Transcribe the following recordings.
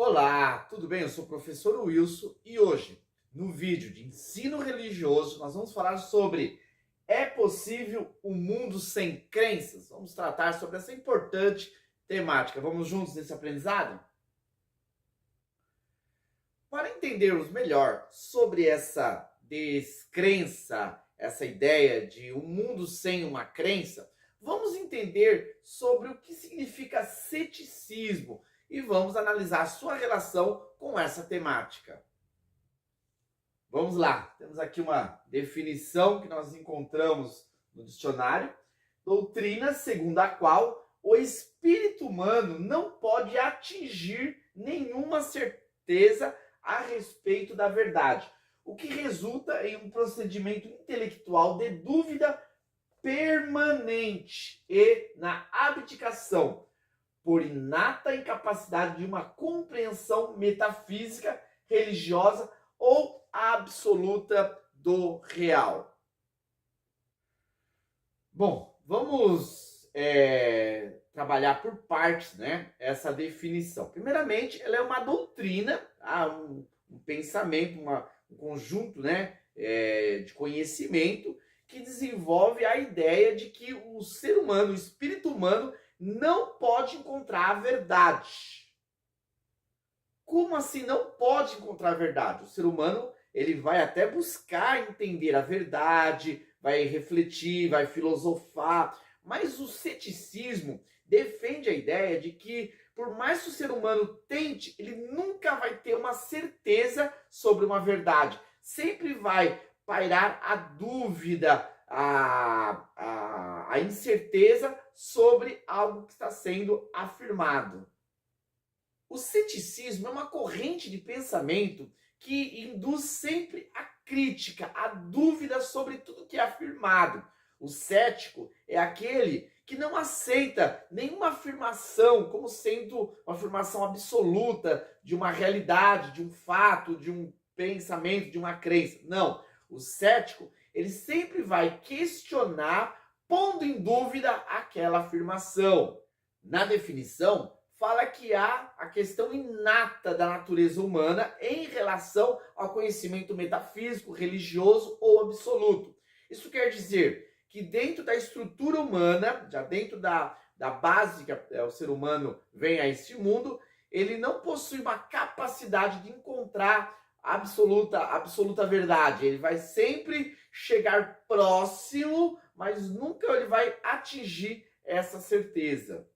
Olá, tudo bem? Eu sou o professor Wilson e hoje, no vídeo de ensino religioso, nós vamos falar sobre é possível um mundo sem crenças? Vamos tratar sobre essa importante temática. Vamos juntos nesse aprendizado? Para entendermos melhor sobre essa descrença, essa ideia de um mundo sem uma crença, vamos entender sobre o que significa ceticismo e vamos analisar a sua relação com essa temática. Vamos lá, temos aqui uma definição que nós encontramos no dicionário. Doutrina segundo a qual o espírito humano não pode atingir nenhuma certeza a respeito da verdade, o que resulta em um procedimento intelectual de dúvida permanente e na abdicação, por inata incapacidade de uma compreensão metafísica, religiosa ou absoluta do real. Bom, vamos trabalhar por partes, né, essa definição. Primeiramente, ela é uma doutrina, um pensamento, um conjunto, né, de conhecimento que desenvolve a ideia de que o ser humano, o espírito humano, não pode encontrar a verdade. Como assim não pode encontrar a verdade? O ser humano, ele vai até buscar entender a verdade, vai refletir, vai filosofar, mas o ceticismo defende a ideia de que, por mais que o ser humano tente, ele nunca vai ter uma certeza sobre uma verdade. Sempre vai pairar a dúvida, a incerteza sobre algo que está sendo afirmado. O ceticismo é uma corrente de pensamento que induz sempre a crítica, a dúvida sobre tudo que é afirmado. O cético é aquele que não aceita nenhuma afirmação como sendo uma afirmação absoluta de uma realidade, de um fato, de um pensamento, de uma crença. Não. O cético, ele sempre vai questionar, pondo em dúvida aquela afirmação. Na definição, fala que há a questão inata da natureza humana em relação ao conhecimento metafísico, religioso ou absoluto. Isso quer dizer que dentro da estrutura humana, já dentro da base que o ser humano vem a este mundo, ele não possui uma capacidade de encontrar absoluta verdade. Ele vai sempre chegar próximo, mas nunca ele vai atingir essa certeza.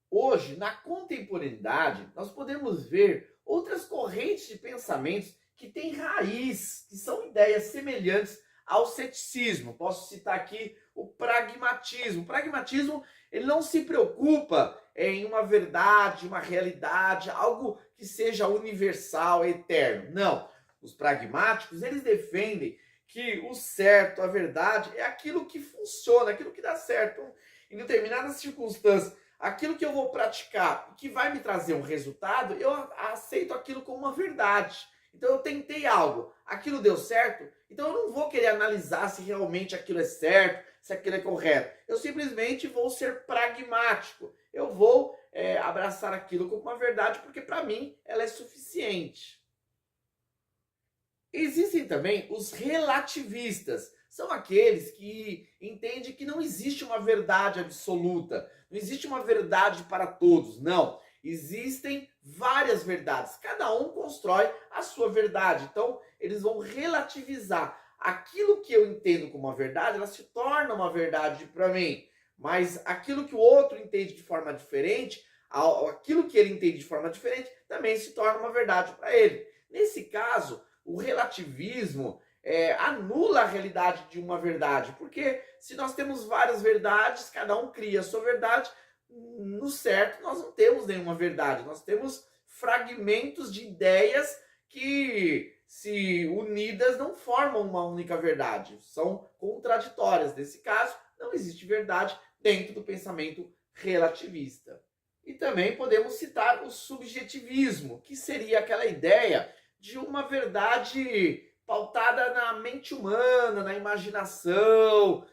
Hoje, na contemporaneidade, nós podemos ver outras correntes de pensamentos que têm raiz, que são ideias semelhantes ao ceticismo. Posso citar aqui o pragmatismo. O pragmatismo, ele não se preocupa em uma verdade, uma realidade, algo que seja universal, eterno. Não. Os pragmáticos, eles defendem que o certo, a verdade, é aquilo que funciona, aquilo que dá certo. Em determinadas circunstâncias, aquilo que eu vou praticar, que vai me trazer um resultado, eu aceito aquilo como uma verdade. Então eu tentei algo, aquilo deu certo, então eu não vou querer analisar se realmente aquilo é certo, se aquilo é correto. Eu simplesmente vou ser pragmático. Eu vou abraçar aquilo como uma verdade, porque para mim ela é suficiente. Existem também os relativistas. São aqueles que entendem que não existe uma verdade absoluta, não existe uma verdade para todos, não. Existem várias verdades, cada um constrói a sua verdade. Então, eles vão relativizar aquilo que eu entendo como uma verdade, ela se torna uma verdade para mim. Mas aquilo que o outro entende de forma diferente, aquilo que ele entende de forma diferente, também se torna uma verdade para ele. Nesse caso, o relativismo anula a realidade de uma verdade, porque se nós temos várias verdades, cada um cria a sua verdade, no certo nós não temos nenhuma verdade, nós temos fragmentos de ideias que, se unidas, não formam uma única verdade, são contraditórias. Nesse caso, não existe verdade dentro do pensamento relativista. E também podemos citar o subjetivismo, que seria aquela ideia de uma verdade pautada na mente humana, na imaginação,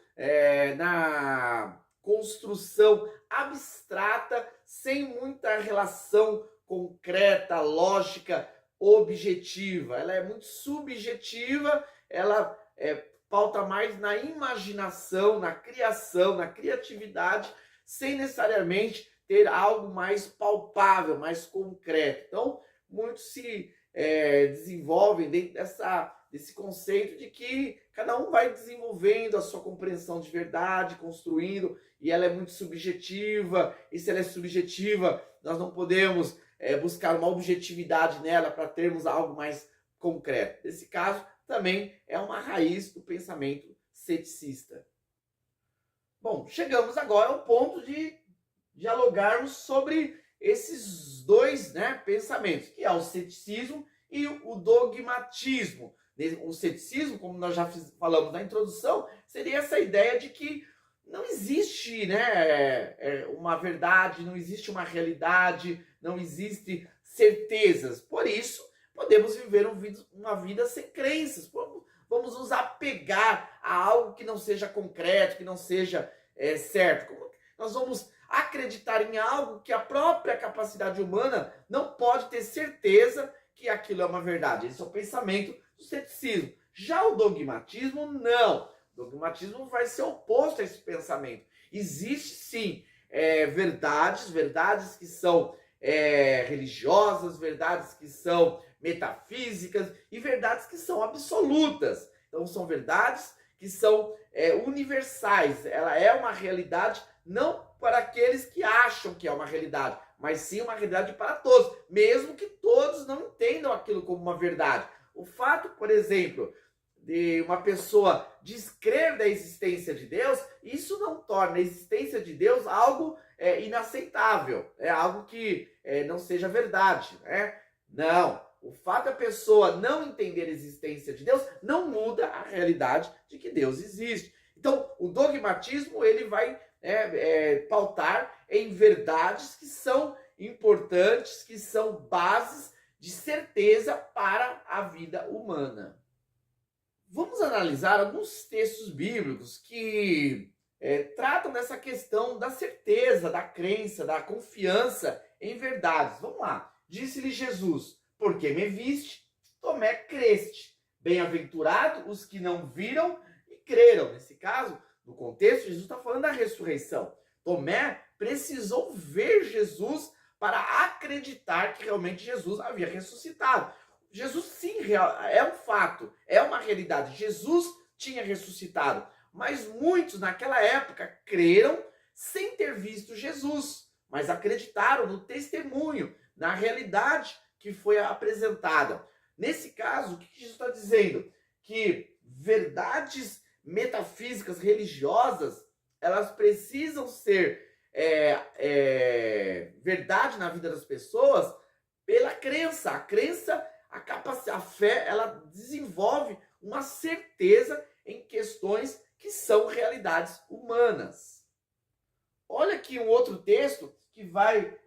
na construção abstrata, sem muita relação concreta, lógica, objetiva. Ela é muito subjetiva, ela pauta mais na imaginação, na criação, na criatividade, sem necessariamente ter algo mais palpável, mais concreto. Então, muitos se desenvolvem dentro desse conceito de que cada um vai desenvolvendo a sua compreensão de verdade, construindo, e ela é muito subjetiva, e se ela é subjetiva, nós não podemos buscar uma objetividade nela para termos algo mais concreto. Nesse caso, também é uma raiz do pensamento ceticista. Bom, chegamos agora ao ponto de dialogarmos sobre esses dois pensamentos, que é o ceticismo e o dogmatismo. O ceticismo, como nós já falamos na introdução, seria essa ideia de que não existe uma verdade, não existe uma realidade, não existe certezas. Por isso, podemos viver uma vida sem crenças. Vamos nos apegar a algo que não seja concreto, que não seja certo. Como nós vamos acreditar em algo que a própria capacidade humana não pode ter certeza que aquilo é uma verdade? Esse é o pensamento do ceticismo. Já o dogmatismo, não. O dogmatismo vai ser oposto a esse pensamento. Existe sim verdades que são religiosas, verdades que são metafísicas e verdades que são absolutas. Então são verdades que são universais. Ela é uma realidade não para aqueles que acham que é uma realidade, mas sim uma realidade para todos, mesmo que todos não entendam aquilo como uma verdade. O fato, por exemplo, de uma pessoa descrer da existência de Deus, isso não torna a existência de Deus algo inaceitável, algo que não seja verdade, Não. O fato da pessoa não entender a existência de Deus não muda a realidade de que Deus existe. Então, o dogmatismo ele vai pautar em verdades que são importantes, que são bases de certeza para a vida humana. Vamos analisar alguns textos bíblicos que tratam dessa questão da certeza, da crença, da confiança em verdades. Vamos lá. Disse-lhe Jesus: porque me viste, Tomé, creste. Bem-aventurado os que não viram e creram. Nesse caso, no contexto, Jesus está falando da ressurreição. Tomé precisou ver Jesus para acreditar que realmente Jesus havia ressuscitado. Jesus sim, é um fato, é uma realidade. Jesus tinha ressuscitado. Mas muitos naquela época creram sem ter visto Jesus, mas acreditaram no testemunho, na realidade que foi apresentada. Nesse caso, o que Jesus está dizendo? Que verdades metafísicas, religiosas, elas precisam ser verdade na vida das pessoas pela crença. A crença, a fé, ela desenvolve uma certeza em questões que são realidades humanas. Olha aqui um outro texto que vai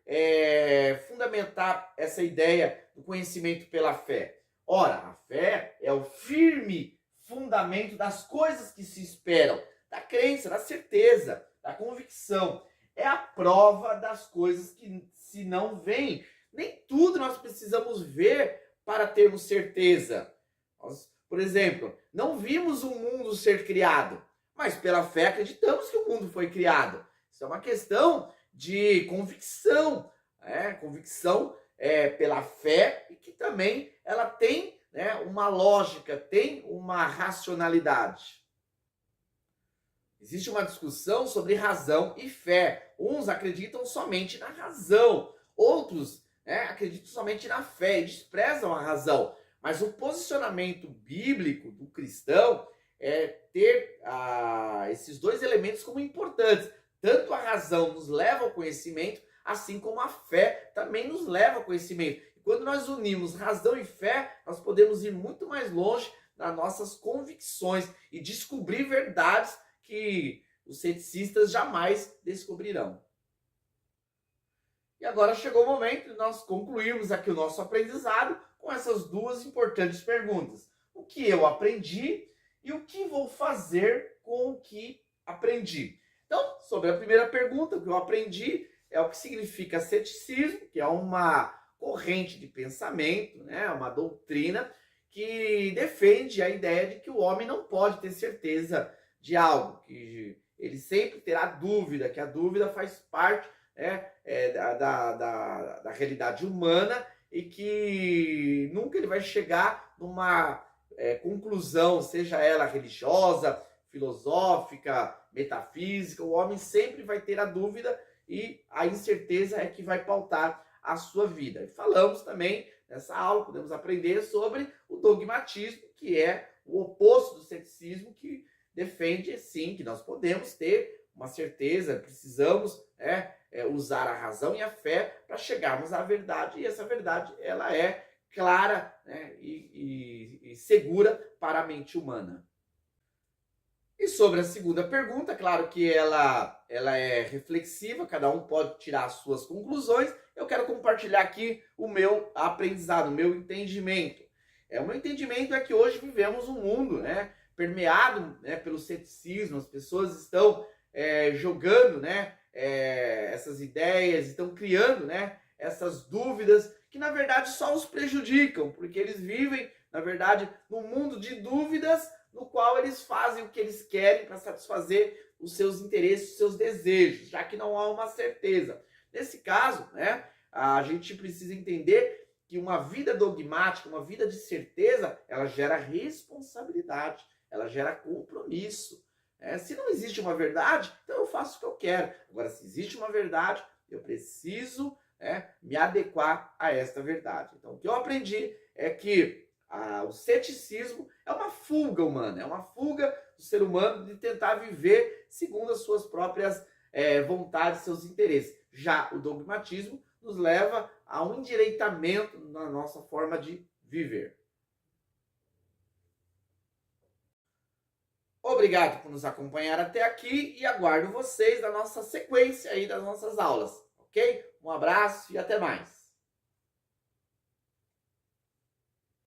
fundamentar essa ideia do conhecimento pela fé. Ora, a fé é o firme fundamento das coisas que se esperam, da crença, da certeza, da convicção. É a prova das coisas que se não veem. Nem tudo nós precisamos ver para termos certeza. Nós, por exemplo, não vimos o mundo ser criado, mas pela fé acreditamos que o mundo foi criado. Isso é uma questão de convicção, convicção pela fé, e que também ela tem uma lógica, tem uma racionalidade. Existe uma discussão sobre razão e fé. Uns acreditam somente na razão, outros acreditam somente na fé e desprezam a razão. Mas o posicionamento bíblico do cristão é ter esses dois elementos como importantes. Tanto a razão nos leva ao conhecimento, assim como a fé também nos leva ao conhecimento. E quando nós unimos razão e fé, nós podemos ir muito mais longe nas nossas convicções e descobrir verdades que os ceticistas jamais descobrirão. E agora chegou o momento de nós concluirmos aqui o nosso aprendizado com essas duas importantes perguntas. O que eu aprendi e o que vou fazer com o que aprendi? Então, sobre a primeira pergunta, o que eu aprendi é o que significa ceticismo, que é uma corrente de pensamento, né, uma doutrina que defende a ideia de que o homem não pode ter certeza de algo, que ele sempre terá dúvida, que a dúvida faz parte, né, da realidade humana e que nunca ele vai chegar numa conclusão, seja ela religiosa, filosófica, metafísica. O homem sempre vai ter a dúvida e a incerteza é que vai pautar a sua vida. E falamos também nessa aula, podemos aprender sobre o dogmatismo, que é o oposto do ceticismo, que defende sim que nós podemos ter uma certeza, precisamos usar a razão e a fé para chegarmos à verdade, e essa verdade ela é clara, né, e segura para a mente humana. E sobre a segunda pergunta, claro que ela é reflexiva, cada um pode tirar as suas conclusões. Eu quero compartilhar aqui o meu aprendizado, o meu entendimento. O meu entendimento é que hoje vivemos um mundo, né, permeado, né, pelo ceticismo. As pessoas estão jogando, né, essas ideias, estão criando, né, essas dúvidas que na verdade só os prejudicam, porque eles vivem, na verdade, num mundo de dúvidas, no qual eles fazem o que eles querem para satisfazer os seus interesses, os seus desejos, já que não há uma certeza. Nesse caso, né, a gente precisa entender que uma vida dogmática, uma vida de certeza, ela gera responsabilidade, ela gera compromisso. Se não existe uma verdade, então eu faço o que eu quero. Agora, se existe uma verdade, eu preciso me adequar a esta verdade. Então, o que eu aprendi é que o ceticismo é uma fuga humana, é uma fuga do ser humano de tentar viver segundo as suas próprias vontades, seus interesses. Já o dogmatismo nos leva a um endireitamento na nossa forma de viver. Obrigado por nos acompanhar até aqui e aguardo vocês na nossa sequência aí das nossas aulas, ok? Um abraço e até mais.